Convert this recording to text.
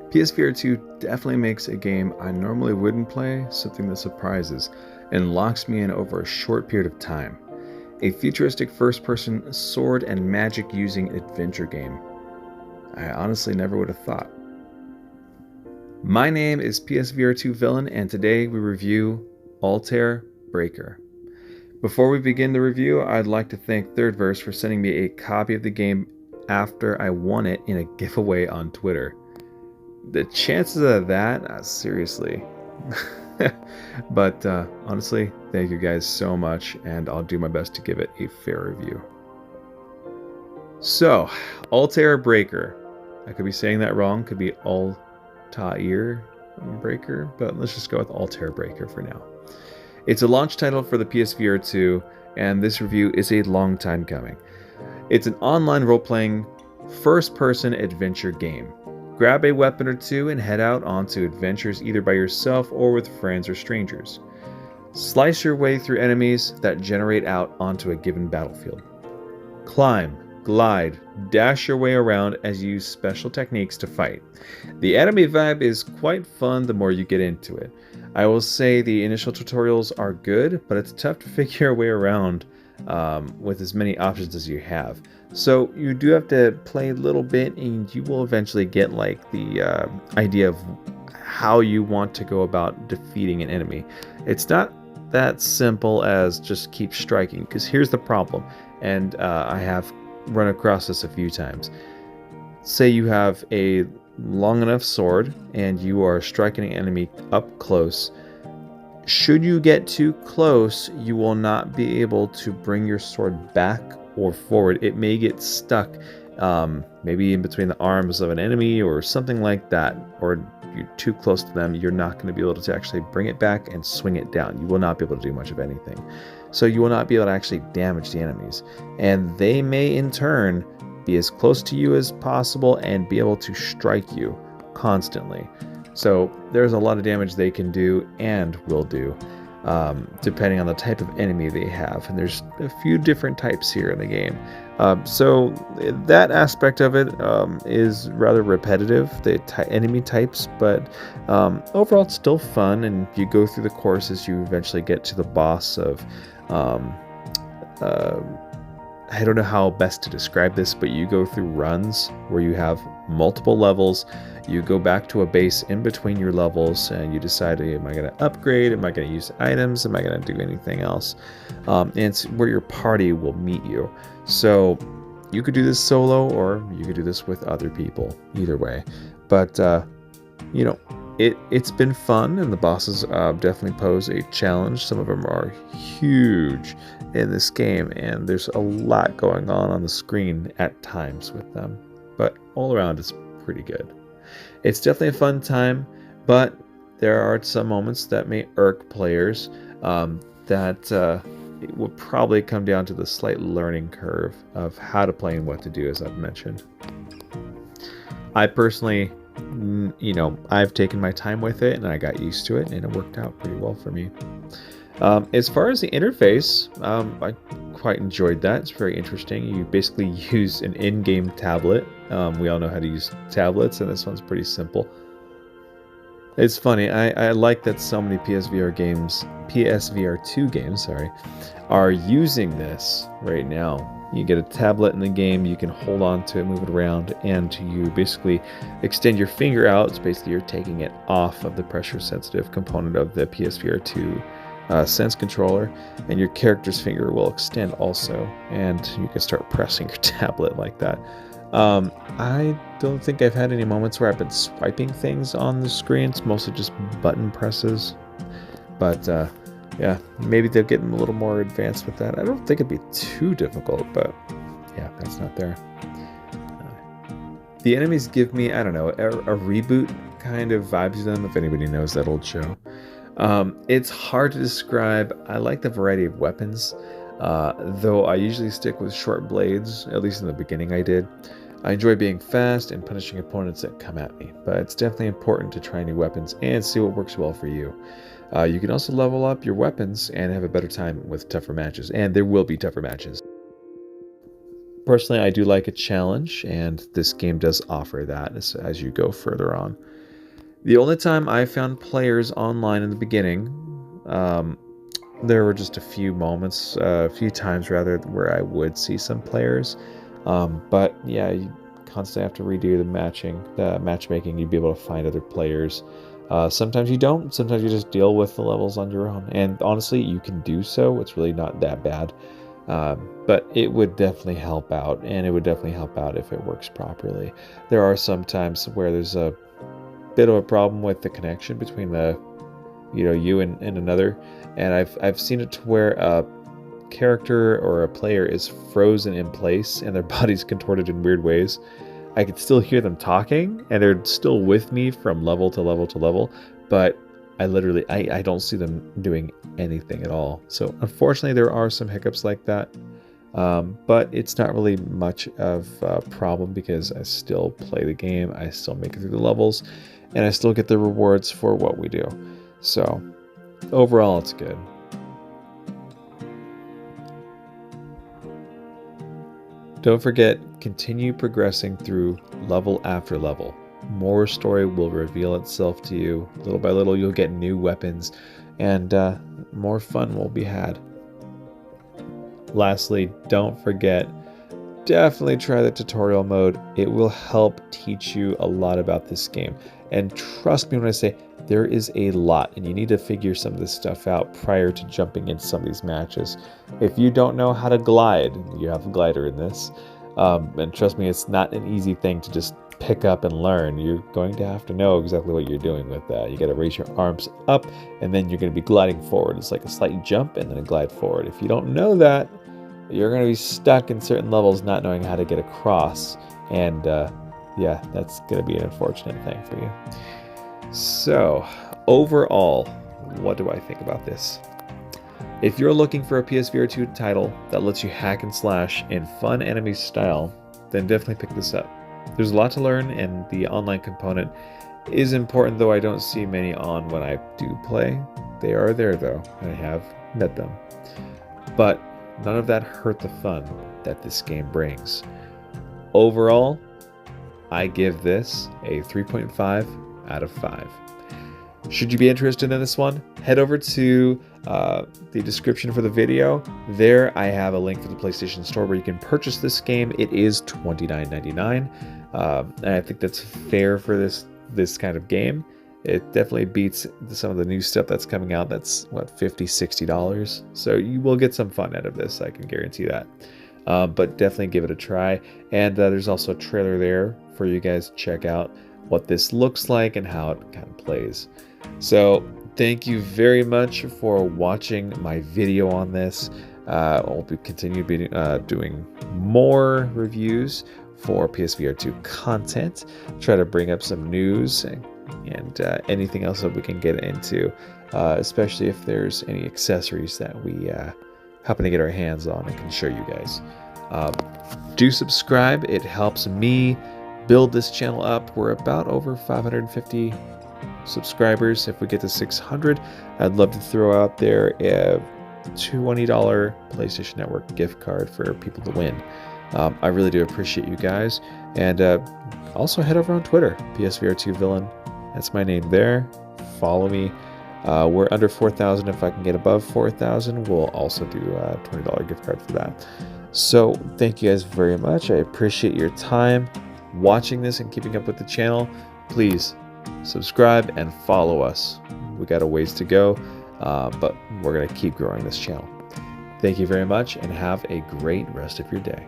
Psvr2 definitely makes a game I normally wouldn't play something that surprises and locks me in over a short period of time. A futuristic first-person sword and magic using adventure game. I honestly never would have thought. My name is Psvr2 Villain, and today we review ALTAIR BREAKER. Before we begin the review, I'd like to thank Thirdverse for sending me a copy of the game after I won it in a giveaway on Twitter. The chances of that, seriously. But honestly, thank you guys so much, and I'll do my best to give it a fair review. So, ALTAIR BREAKER. I could be saying that wrong, could be ALTAIR BREAKER, but let's just go with ALTAIR BREAKER for now. It's a launch title for the PSVR2, and this review is a long time coming. It's an online role-playing, first-person adventure game. Grab a weapon or two and head out onto adventures either by yourself or with friends or strangers. Slice your way through enemies that generate out onto a given battlefield. Climb, glide, dash your way around as you use special techniques to fight. The enemy vibe is quite fun the more you get into it. I will say the initial tutorials are good, but it's tough to figure your way around with as many options as you have. So you do have to play a little bit, and you will eventually get like the idea of how you want to go about defeating an enemy. It's not that simple as just keep striking, because here's the problem, and I have run across this a few times. Say you have a long enough sword and you are striking an enemy up close. Should you get too close, you will not be able to bring your sword back or forward. It may get stuck maybe in between the arms of an enemy or something like that, or you're too close to them. You're not going to be able to actually bring it back and swing it down. You will not be able to do much of anything. So you will not be able to actually damage the enemies, and they may in turn be as close to you as possible and be able to strike you constantly. So there's a lot of damage they can do and will do, depending on the type of enemy they have. And there's a few different types here in the game. So that aspect of it is rather repetitive, the enemy types, but overall it's still fun. And you go through the courses, you eventually get to the boss of I don't know how best to describe this, but you go through runs where you have multiple levels. You go back to a base in between your levels and you decide, am I going to upgrade? Am I going to use items? Am I going to do anything else? And it's where your party will meet you. So you could do this solo or you could do this with other people, either way. But, you know, it's been fun, and the bosses definitely pose a challenge. Some of them are huge in this game, and there's a lot going on the screen at times with them. But all around, it's pretty good. It's definitely a fun time, but there are some moments that may irk players that it will probably come down to the slight learning curve of how to play and what to do, as I've mentioned. I personally, you know, I've taken my time with it and I got used to it, and it worked out pretty well for me. As far as the interface, I quite enjoyed that. It's very interesting. You basically use an in-game tablet. We all know how to use tablets, and this one's pretty simple. It's funny, I like that so many PSVR2 games, are using this right now. You get a tablet in the game, you can hold on to it, move it around, and you basically extend your finger out. It's basically you're taking it off of the pressure-sensitive component of the PSVR2 Sense controller, and your character's finger will extend also, and you can start pressing your tablet like that. I don't think I've had any moments where I've been swiping things on the screen. It's mostly just button presses, but yeah, maybe they'll get a little more advanced with that. I don't think it'd be too difficult, but yeah, that's not there. The enemies give me, I don't know, a reboot kind of vibe to them, if anybody knows that old show. It's hard to describe. I like the variety of weapons, though I usually stick with short blades, at least in the beginning I did. I enjoy being fast and punishing opponents that come at me, but it's definitely important to try new weapons and see what works well for you. You can also level up your weapons and have a better time with tougher matches, and there will be tougher matches. Personally, I do like a challenge, and this game does offer that as you go further on. The only time I found players online in the beginning, there were just a few moments, a few times rather, where I would see some players. But yeah, you constantly have to redo the matchmaking. You'd be able to find other players. Sometimes you don't. Sometimes you just deal with the levels on your own. And honestly, you can do so. It's really not that bad. But it would definitely help out, and it would definitely help out if it works properly. There are some times where there's a bit of a problem with the connection between you and another, and I've seen it to where a character or a player is frozen in place and their body's contorted in weird ways. I can still hear them talking, and they're still with me from level to level to level, but I don't see them doing anything at all. So unfortunately, there are some hiccups like that, but it's not really much of a problem because I still play the game, I still make it through the levels, and I still get the rewards for what we do. So overall, it's good. Don't forget, continue progressing through level after level. More story will reveal itself to you. Little by little, you'll get new weapons, and more fun will be had. Lastly, don't forget, definitely try the tutorial mode. It will help teach you a lot about this game. And trust me when I say there is a lot, and you need to figure some of this stuff out prior to jumping into some of these matches. If you don't know how to glide, you have a glider in this. And trust me, it's not an easy thing to just pick up and learn. You're going to have to know exactly what you're doing with that. You got to raise your arms up, and then you're going to be gliding forward. It's like a slight jump and then a glide forward. If you don't know that, you're going to be stuck in certain levels not knowing how to get across. And yeah, that's going to be an unfortunate thing for you. So overall, what do I think about this? If you're looking for a PSVR2 title that lets you hack and slash in fun enemy style, then definitely pick this up. There's a lot to learn, and the online component is important, though I don't see many on when I do play. They are there, though, and I have met them. But none of that hurt the fun that this game brings. Overall, I give this a 3.5 out of 5. Should you be interested in this one, head over to the description for the video. There I have a link for the PlayStation Store where you can purchase this game. It is $29.99, and I think that's fair for this kind of game. It definitely beats some of the new stuff that's coming out. That's what, $50, $60. So you will get some fun out of this, I can guarantee that. But definitely give it a try. And there's also a trailer there for you guys to check out what this looks like and how it kind of plays. So thank you very much for watching my video on this. I'll continue doing more reviews for PSVR2 content, try to bring up some news and anything else that we can get into, especially if there's any accessories that we happen to get our hands on and can show you guys. Do subscribe. It helps me build this channel up. We're about over 550 subscribers. If we get to 600, I'd love to throw out there a $20 PlayStation Network gift card for people to win. I really do appreciate you guys. And also head over on Twitter, PSVR2 Villain. That's my name there. Follow me. We're under 4,000. If I can get above 4,000, we'll also do a $20 gift card for that. So thank you guys very much. I appreciate your time watching this and keeping up with the channel. Please subscribe and follow us. We got a ways to go, but we're going to keep growing this channel. Thank you very much, and have a great rest of your day.